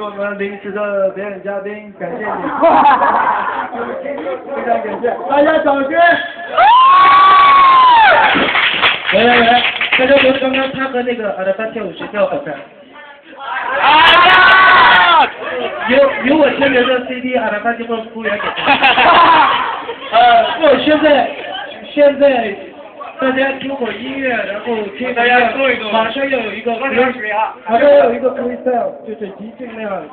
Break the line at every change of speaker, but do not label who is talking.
我们临时的表演嘉宾，感谢你，非常感谢，大家掌声。来，大家觉得刚刚他和那个阿拉巴跳舞谁跳好看？有我签名的 CD， 阿拉巴就帮服务员给他。不，现在大家听会音乐，然后听大家说一个，马上要有一个 freestyle， 就是即兴那样。